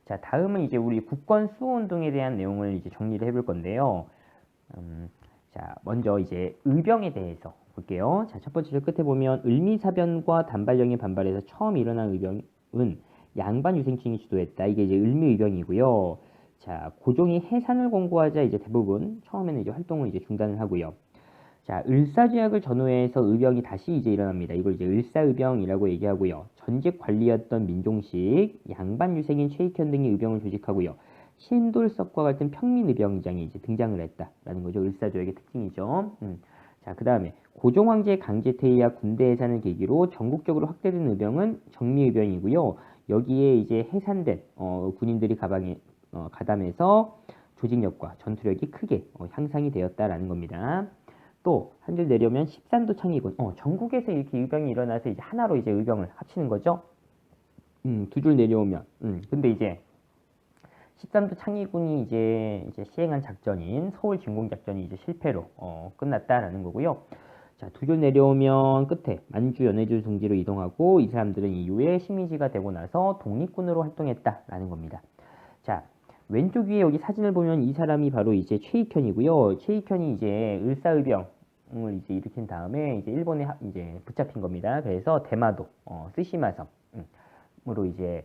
자, 다음은 이제 우리 국권 수호 운동에 대한 내용을 이제 정리를 해볼 건데요. 자, 먼저 이제 의병에 대해서 볼게요. 자, 첫 번째로 끝에 보면 을미사변과 단발령에 반발해서 처음 일어난 의병은 양반 유생층이 주도했다. 이게 이제 을미의병이고요. 자, 고종이 해산을 권고하자 이제 대부분 처음에는 이제 활동을 이제 중단을 하고요. 자, 을사제약을 전후해서 의병이 다시 이제 일어납니다. 이걸 이제 을사의병이라고 얘기하고요. 전직 관리였던 민종식, 양반 유생인 최익현 등이 의병을 조직하고요. 신돌석과 같은 평민의병장이 이제 등장을 했다라는 거죠. 을사조약의 특징이죠. 자, 그 다음에 고종황제의 강제 퇴위와 군대 해산을 계기로 전국적으로 확대된 의병은 정미의병이고요. 여기에 이제 해산된 군인들이 가담해서 조직력과 전투력이 크게 향상이 되었다라는 겁니다. 또 한 줄 내려오면 십산도 창의군. 전국에서 이렇게 의병이 일어나서 이제 하나로 이제 의병을 합치는 거죠. 두 줄 내려오면. 근데 이제 십산도 창의군이 이제 시행한 작전인 서울 진공 작전이 이제 실패로 끝났다라는 거고요. 자, 두 줄 내려오면 끝에 만주 연해주 둥지로 이동하고 이 사람들은 이후에 식민지가 되고 나서 독립군으로 활동했다라는 겁니다. 자, 왼쪽 위에 여기 사진을 보면 이 사람이 바로 이제 최익현이고요. 최익현이 이제 을사의병을 이제 일으킨 다음에 이제 일본에 이제 붙잡힌 겁니다. 그래서 대마도, 쓰시마섬으로 이제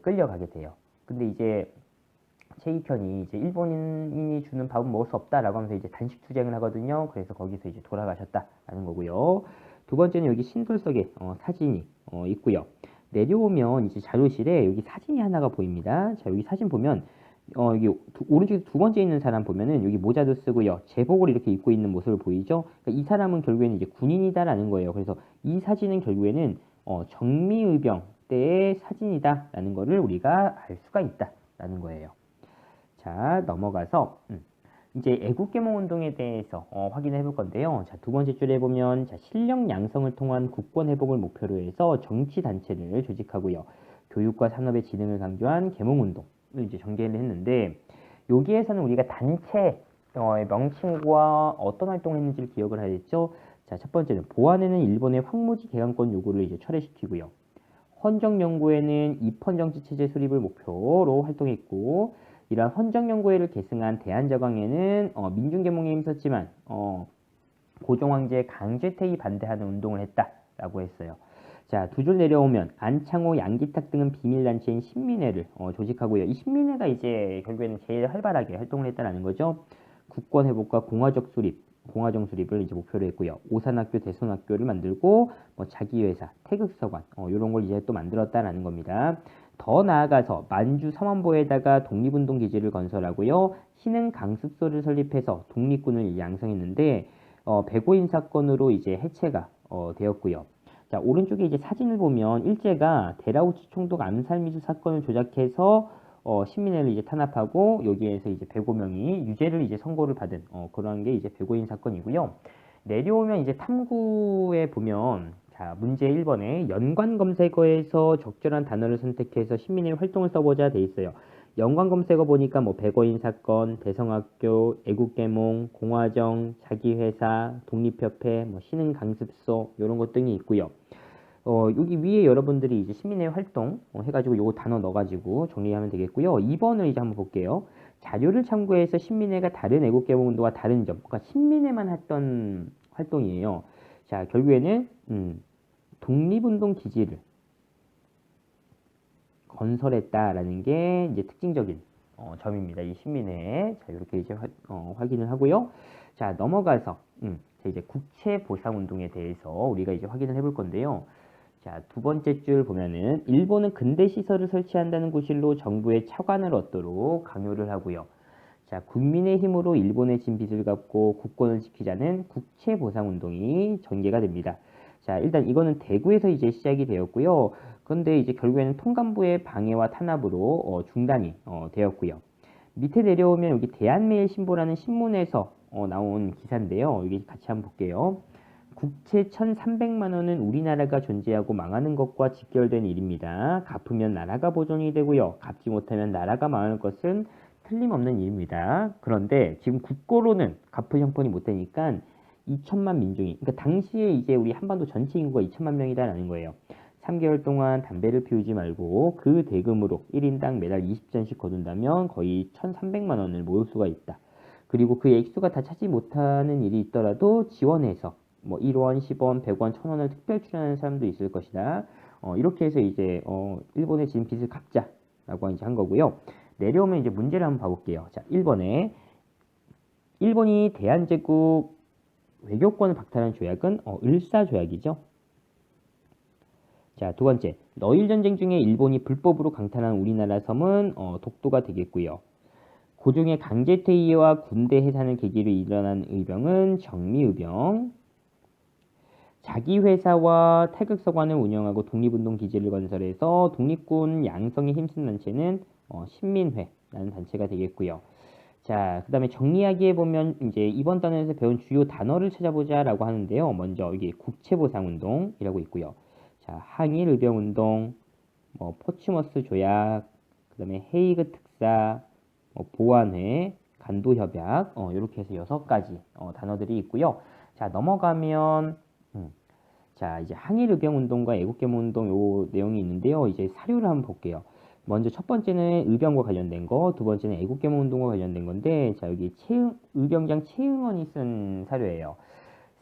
끌려가게 돼요. 근데 이제 최익현이 이제 일본인이 주는 밥은 먹을 수 없다라고 하면서 이제 단식 투쟁을 하거든요. 그래서 거기서 이제 돌아가셨다라는 거고요. 두 번째는 여기 신돌석에 사진이 있고요. 내려오면 이제 자료실에 여기 사진이 하나가 보입니다. 자, 여기 사진 보면 여기 오른쪽에 두 번째 있는 사람 보면은 여기 모자도 쓰고요. 제복을 이렇게 입고 있는 모습을 보이죠? 그러니까 이 사람은 결국에는 이제 군인이다라는 거예요. 그래서 이 사진은 결국에는 정미의병 때의 사진이다라는 거를 우리가 알 수가 있다라는 거예요. 자, 넘어가서 이제 애국개몽운동에 대해서 확인해 볼 건데요. 자, 두 번째 줄에 보면 자, 실력 양성을 통한 국권 회복을 목표로 해서 정치단체를 조직하고요. 교육과 산업의 진흥을 강조한 개몽운동을 이제 전개를 했는데 여기에서는 우리가 단체 명칭과 어떤 활동을 했는지를 기억을 하겠죠. 자, 첫 번째는 보안에는 일본의 황무지 개강권 요구를 이제 철회시키고요. 헌정연구회는 입헌정치체제 수립을 목표로 활동했고 이러한 헌정연구회를 계승한 대한저강에는 민중개몽에 힘썼지만 고종황제 강제퇴위 반대하는 운동을 했다라고 했어요. 자, 두 줄 내려오면 안창호, 양기탁 등은 비밀단체인 신민회를 조직하고요. 이 신민회가 이제 결국에는 제일 활발하게 활동을 했다는 거죠. 국권 회복과 공화정 수립을 이제 목표로 했고요. 오산학교, 대선학교를 만들고 자기 회사, 태극서관 이런 걸 이제 또 만들었다라는 겁니다. 더 나아가서 만주 서만보에다가 독립운동 기지를 건설하고요. 신흥 강습소를 설립해서 독립군을 양성했는데 백오인 사건으로 이제 해체가 되었고요. 자, 오른쪽에 이제 사진을 보면 일제가 데라우치 총독 암살 미수 사건을 조작해서 신민회를 이제 탄압하고 여기에서 이제 105명이 유죄를 이제 선고를 받은 그런 게 이제 105인 사건이고요. 내려오면 이제 탐구에 보면 자, 문제 1번에 연관 검색어에서 적절한 단어를 선택해서 신민의 활동을 써보자 돼 있어요. 연관 검색어 보니까 뭐 백어인 사건, 대성학교, 애국개몽, 공화정, 자기회사, 독립협회, 뭐 신흥강습소 이런 것 등이 있고요. 여기 위에 여러분들이 이제 시민의 활동 해가지고 요거 단어 넣어가지고 정리하면 되겠고요. 2번을 이제 한번 볼게요. 자료를 참고해서 신민회가 다른 애국개몽운동과 다른 점, 그러니까 신민회만 했던 활동이에요. 자, 결국에는 독립운동 기지를 건설했다라는 게 이제 특징적인 점입니다. 이 신민회. 자, 이렇게 이제 확인을 하고요. 자, 넘어가서 자, 이제 국채보상운동에 대해서 우리가 이제 확인을 해볼 건데요. 자, 두 번째 줄 보면은 일본은 근대 시설을 설치한다는 구실로 정부의 차관을 얻도록 강요를 하고요. 자, 국민의 힘으로 일본의 진 빚을 갚고 국권을 지키자는 국채보상운동이 전개가 됩니다. 자, 일단 이거는 대구에서 이제 시작이 되었고요. 그런데 이제 결국에는 통감부의 방해와 탄압으로 중단이 되었고요. 밑에 내려오면 여기 대한매일신보라는 신문에서 나온 기사인데요. 여기 같이 한번 볼게요. 국채 1,300만 원은 우리나라가 존재하고 망하는 것과 직결된 일입니다. 갚으면 나라가 보존이 되고요. 갚지 못하면 나라가 망할 것은 틀림없는 일입니다. 그런데 지금 국고로는 갚을 형편이 못 되니까 2천만 민중이, 그러니까 당시에 이제 우리 한반도 전체 인구가 2천만 명이다라는 거예요. 3개월 동안 담배를 피우지 말고 그 대금으로 1인당 매달 20잔씩 거둔다면 거의 1,300만 원을 모을 수가 있다. 그리고 그 액수가 다 차지 못하는 일이 있더라도 지원해서 뭐 1원, 10원, 100원, 1000원을 특별 출연하는 사람도 있을 것이다. 이렇게 해서 이제 일본의 진 빚을 갚자라고 이제 한 거고요. 내려오면 이제 문제를 한번 봐볼게요. 자, 1번에 일본이 대한제국 외교권을 박탈한 조약은 을사조약이죠. 자, 두 번째, 러일 전쟁 중에 일본이 불법으로 강탈한 우리나라 섬은 독도가 되겠고요. 고종의 강제 퇴위와 군대 해산을 계기로 일어난 의병은 정미의병. 자기 회사와 태극서관을 운영하고 독립운동 기지를 건설해서 독립군 양성에 힘쓴 단체는 신민회라는 단체가 되겠고요. 자, 그 다음에 정리하기에 보면 이제 이번 단원에서 배운 주요 단어를 찾아보자라고 하는데요. 먼저 이게 국채보상운동이라고 있고요. 자, 항일의병운동, 포츠머스 조약, 그 다음에 헤이그 특사, 보안회, 간도협약, 이렇게 해서 6가지 단어들이 있고요. 자, 넘어가면 자, 이제 항일의병운동과 애국개몽운동 요 내용이 있는데요. 이제 사료를 한번 볼게요. 먼저 첫 번째는 의병과 관련된 거, 두 번째는 애국개몽운동과 관련된 건데, 자, 여기 의병장 최응원이 쓴 사료예요.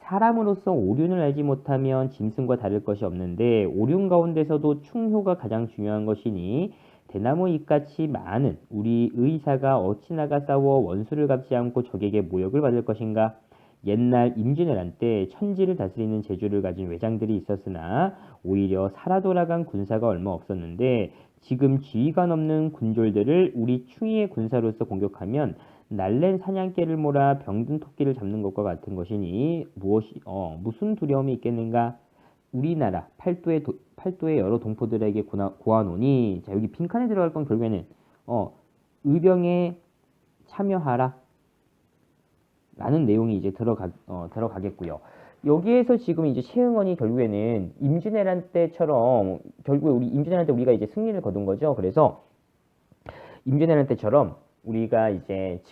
사람으로서 오륜을 알지 못하면 짐승과 다를 것이 없는데 오륜 가운데서도 충효가 가장 중요한 것이니 대나무 잎같이 많은 우리 의사가 어찌나가 싸워 원수를 갚지 않고 적에게 모욕을 받을 것인가. 옛날 임진왜란 때 천지를 다스리는 재주를 가진 외장들이 있었으나 오히려 살아 돌아간 군사가 얼마 없었는데 지금 지위가 넘는 군졸들을 우리 충의의 군사로서 공격하면 날랜 사냥개를 몰아 병든 토끼를 잡는 것과 같은 것이니 무슨 두려움이 있겠는가? 우리나라 팔도의 여러 동포들에게 고하노니. 자, 여기 빈칸에 들어갈 건 결국에는 의병에 참여하라 라는 내용이 이제 들어가겠고요. 여기에서 지금 이제 최응원이 결국에는 임진왜란 때처럼 결국에 우리 임진왜란 때 우리가 이제 승리를 거둔 거죠. 그래서 임진왜란 때처럼 우리가 이제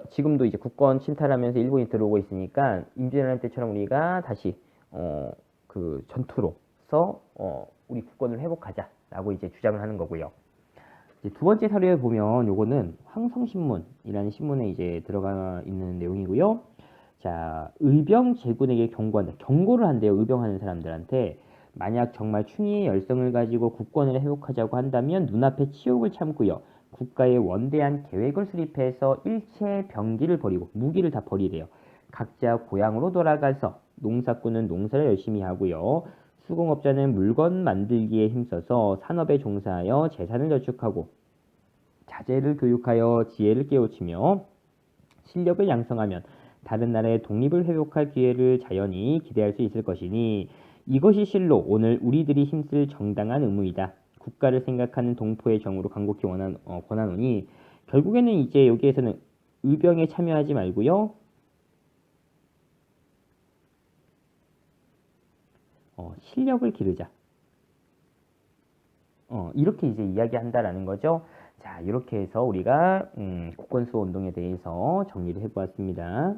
지금도 이제 국권 침탈하면서 일본이 들어오고 있으니까 임진왜란 때처럼 우리가 다시 그 전투로서 우리 국권을 회복하자라고 이제 주장을 하는 거고요. 이제 두 번째 사료에 보면 요거는 황성신문이라는 신문에 이제 들어가 있는 내용이고요. 자, 의병 제군에게 경고한다. 경고를 한대요. 의병하는 사람들한테. 만약 정말 충의의 열성을 가지고 국권을 회복하자고 한다면 눈앞에 치욕을 참고요. 국가의 원대한 계획을 수립해서 일체 병기를 버리고 무기를 다 버리래요. 각자 고향으로 돌아가서 농사꾼은 농사를 열심히 하고요. 수공업자는 물건 만들기에 힘써서 산업에 종사하여 재산을 저축하고 자재를 교육하여 지혜를 깨우치며 실력을 양성하면 다른 나라의 독립을 회복할 기회를 자연히 기대할 수 있을 것이니 이것이 실로 오늘 우리들이 힘쓸 정당한 의무이다. 국가를 생각하는 동포의 정으로 간곡히 권하노니 결국에는 이제 여기에서는 의병에 참여하지 말고요. 실력을 기르자. 이렇게 이제 이야기한다라는 거죠. 자, 이렇게 해서 우리가 국권수호 운동에 대해서 정리를 해보았습니다.